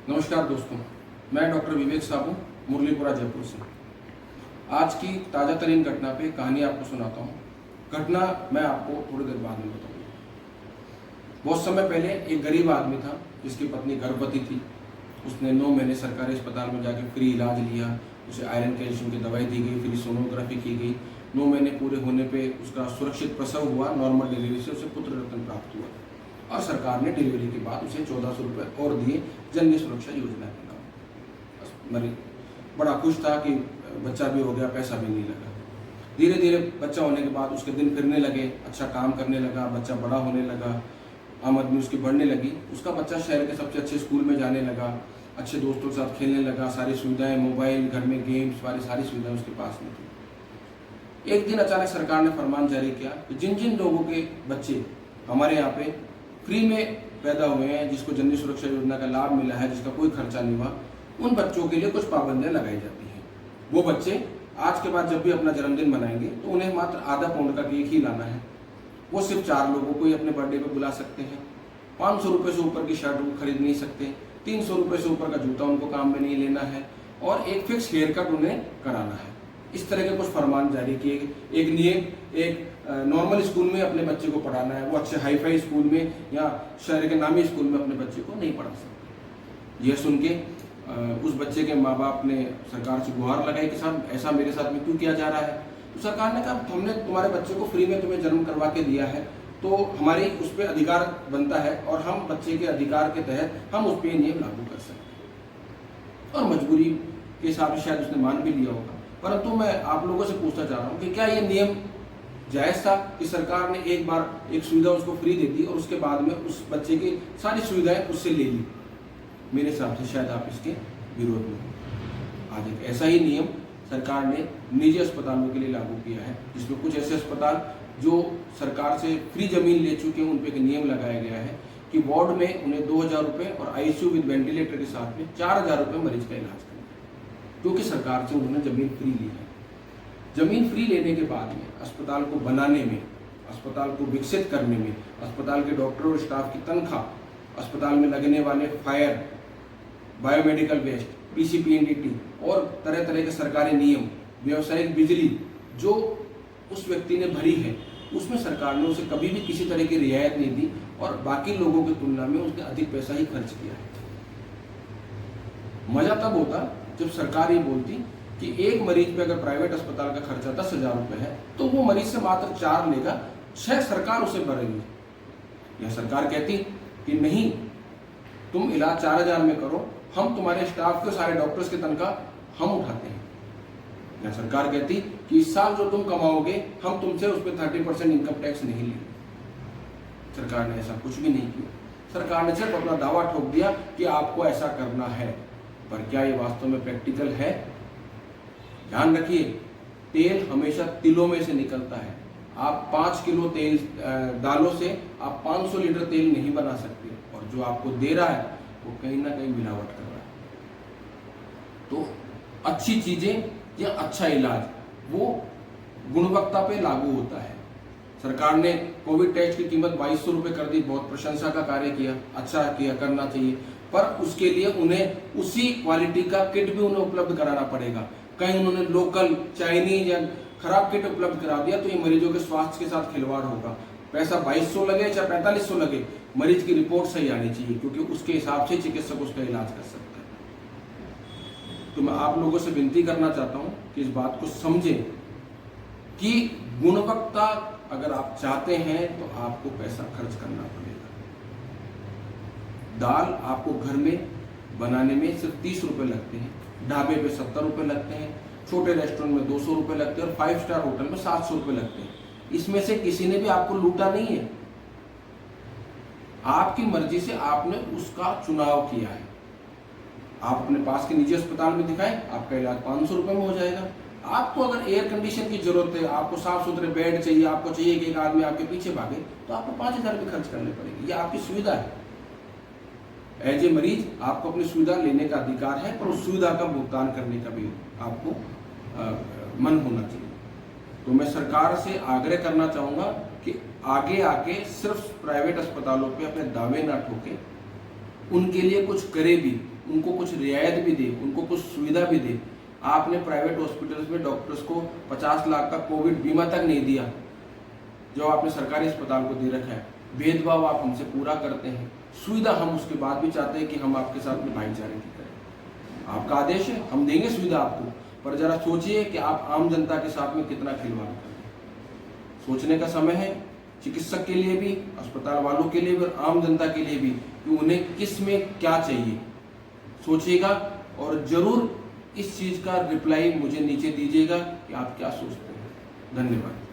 नमस्कार दोस्तों, मैं डॉक्टर विवेक साबू मुरलीपुरा जयपुर से। आज की ताज़ा तरीन घटना पे कहानी आपको सुनाता हूँ। घटना मैं आपको थोड़ी देर बाद में बताऊँगा। बहुत समय पहले एक गरीब आदमी था जिसकी पत्नी गर्भवती थी। उसने 9 महीने सरकारी अस्पताल में जाकर फ्री इलाज लिया। उसे आयरन कैल्शियम की दवाई दी गई, फिर सोनोग्राफी की गई। 9 महीने पूरे होने पे उसका सुरक्षित प्रसव हुआ। नॉर्मल डिलीवरी से उसे पुत्र रत्न प्राप्त हुआ और सरकार ने डिलीवरी के बाद उसे 1400 रुपये और दिए जननी सुरक्षा योजना के नाम। मरीज बड़ा खुश था कि बच्चा भी हो गया, पैसा भी नहीं लगा। धीरे धीरे बच्चा होने के बाद उसके दिन फिरने लगे, अच्छा काम करने लगा, बच्चा बड़ा होने लगा, आमदनी उसकी बढ़ने लगी। उसका बच्चा शहर के सबसे अच्छे स्कूल में जाने लगा, अच्छे दोस्तों के साथ खेलने लगा, सारी सुविधाएं, मोबाइल, घर में गेम्स वाली सारी सुविधाएं उसके पास में थी। एक दिन अचानक सरकार ने फरमान जारी किया कि जिन जिन लोगों के बच्चे हमारे यहाँ पे फ्री में पैदा हुए हैं, जिसको जननी सुरक्षा योजना का लाभ मिला है, जिसका कोई खर्चा नहीं हुआ, उन बच्चों के लिए कुछ पाबंदियां लगाई जाती हैं। वो बच्चे आज के बाद जब भी अपना जन्मदिन मनाएंगे तो उन्हें मात्र आधा पाउंड का केक ही लाना है। वो सिर्फ 4 लोगों को ही अपने बर्थडे पे बुला सकते हैं। 500 रुपये से ऊपर की शर्ट वो खरीद नहीं सकते। 300 रुपये से ऊपर का जूता उनको काम में नहीं लेना है और एक फिक्स हेयर कट उन्हें कराना है। इस तरह के कुछ फरमान जारी किए। एक नियम, एक नॉर्मल स्कूल में अपने बच्चे को पढ़ाना है, वो अच्छे हाईफाई स्कूल में या शहर के नामी स्कूल में अपने बच्चे को नहीं पढ़ा सकते। यह सुन के उस बच्चे के माँ बाप ने सरकार से गुहार लगाई कि साहब ऐसा मेरे साथ में क्यों किया जा रहा है। तो सरकार ने कहा हमने तुम्हारे बच्चे को फ्री में तुम्हें जन्म करवा के दिया है तो हमारे उस पर अधिकार बनता है और हम बच्चे के अधिकार के तहत हम उस पर नियम लागू कर सकते हैं। और मजबूरी के हिसाब से शायद उसने मान भी लिया होगा, परंतु मैं आप लोगों से पूछना चाह रहा हूँ कि क्या ये नियम जायज़ था कि सरकार ने एक बार एक सुविधा उसको फ्री दे दी और उसके बाद में उस बच्चे की सारी सुविधाएं उससे ले ली। मेरे हिसाब से शायद आप इसके विरोध में हो। आज एक ऐसा ही नियम सरकार ने निजी अस्पतालों के लिए लागू किया है, जिसमें कुछ ऐसे अस्पताल जो सरकार से फ्री जमीन ले चुके हैं उन पर एक नियम लगाया गया है कि वार्ड में उन्हें 2000 रुपये और आईसीयू विद वेंटिलेटर के साथ में 4000 रुपये मरीज का इलाज करना है, क्योंकि सरकार से उन्होंने जमीन फ्री ली है। जमीन फ्री लेने के बाद में अस्पताल को बनाने में, अस्पताल को विकसित करने में, अस्पताल के डॉक्टरों और स्टाफ की तनख्वाह, अस्पताल में लगने वाले फायर, बायोमेडिकल वेस्ट, पीसीपीएनडीटी और तरह तरह के सरकारी नियम, व्यावसायिक बिजली जो उस व्यक्ति ने भरी है, उसमें सरकार ने उसे कभी भी किसी तरह की रियायत नहीं दी और बाकी लोगों की तुलना में उसने अधिक पैसा ही खर्च किया है। मजा तब होता जब सरकार ये बोलती कि एक मरीज पे अगर प्राइवेट अस्पताल का खर्चा 10,000 रुपये है तो वो मरीज से मात्र 4 लेगा, 6 सरकार उसे भरेगी। या सरकार कहती कि नहीं, तुम इलाज 4000 में करो, हम तुम्हारे स्टाफ के सारे डॉक्टर्स की तनख्वाह हम उठाते हैं। या सरकार कहती कि इस साल जो तुम कमाओगे हम तुमसे उस पर 30% इनकम टैक्स नहीं लेंगे। सरकार ने ऐसा कुछ भी नहीं किया। सरकार ने सिर्फ अपना दावा ठोक दिया कि आपको ऐसा करना है, पर क्या ये वास्तव में प्रैक्टिकल है? ध्यान रखिए, तेल हमेशा तिलों में से निकलता है। आप 5 किलो तेल दालों से आप 500 लीटर तेल नहीं बना सकते और जो आपको दे रहा है वो कहीं ना कहीं मिलावट कर रहा है। तो अच्छी चीजें या अच्छा इलाज वो गुणवत्ता पे लागू होता है। सरकार ने कोविड टेस्ट की कीमत 2200 रुपये कर दी, बहुत प्रशंसा का कार्य किया, अच्छा किया, करना चाहिए, पर उसके लिए उन्हें उसी क्वालिटी का किट भी उन्हें उपलब्ध कराना पड़ेगा। कहीं उन्होंने लोकल चाइनीज या खराब किट उपलब्ध करा दिया तो ये मरीजों के स्वास्थ्य के साथ खिलवाड़ होगा। पैसा 2200 लगे चाहे 4500 लगे, मरीज की रिपोर्ट सही आनी चाहिए, क्योंकि उसके हिसाब से चिकित्सक उसका इलाज कर सकता है। तो मैं आप लोगों से विनती करना चाहता हूं कि इस बात को समझें कि गुणवत्ता अगर आप चाहते हैं तो आपको पैसा खर्च करना पड़ेगा। दाल आपको घर में बनाने में सिर्फ 30 रुपये लगते हैं, ढाबे पे 70 रुपये लगते हैं, छोटे रेस्टोरेंट में 200 रुपये लगते हैं और 5 स्टार होटल में 700 रुपये लगते हैं। इसमें से किसी ने भी आपको लूटा नहीं है। आपकी मर्जी से आपने उसका चुनाव किया है। आप अपने पास के निजी अस्पताल में दिखाएं, आपका इलाज 500 रुपये में हो जाएगा। आपको अगर एयर कंडीशन की जरूरत है, आपको साफ सुथरे बेड चाहिए, आपको चाहिए कि एक आदमी आपके पीछे भागे, तो आपको 5000 भी खर्च करने पड़ेंगे। ये आपकी सुविधा है। एज ए मरीज आपको अपनी सुविधा लेने का अधिकार है, पर उस सुविधा का भुगतान करने का भी आपको मन होना चाहिए। तो मैं सरकार से आग्रह करना चाहूँगा कि आगे आके सिर्फ प्राइवेट अस्पतालों पे अपने दावे ना ठोके, उनके लिए कुछ करे भी, उनको कुछ रियायत भी दे, उनको कुछ सुविधा भी दे। आपने प्राइवेट हॉस्पिटल्स में डॉक्टर्स को 50 लाख का कोविड बीमा तक नहीं दिया जो आपने सरकारी अस्पताल को दे रखा है। भेदभाव आप हमसे पूरा करते हैं, सुविधा हम उसके बाद भी चाहते हैं कि हम आपके साथ में भाईचारे की करें। आपका आदेश है, हम देंगे सुविधा आपको, पर जरा सोचिए कि आप आम जनता के साथ में कितना खिलवाड़ कर रहे हैं। सोचने का समय है, चिकित्सक के लिए भी, अस्पताल वालों के लिए भी और आम जनता के लिए भी, कि उन्हें किस में क्या चाहिए। सोचिएगा और जरूर इस चीज का रिप्लाई मुझे नीचे दीजिएगा कि आप क्या सोचते हैं। धन्यवाद।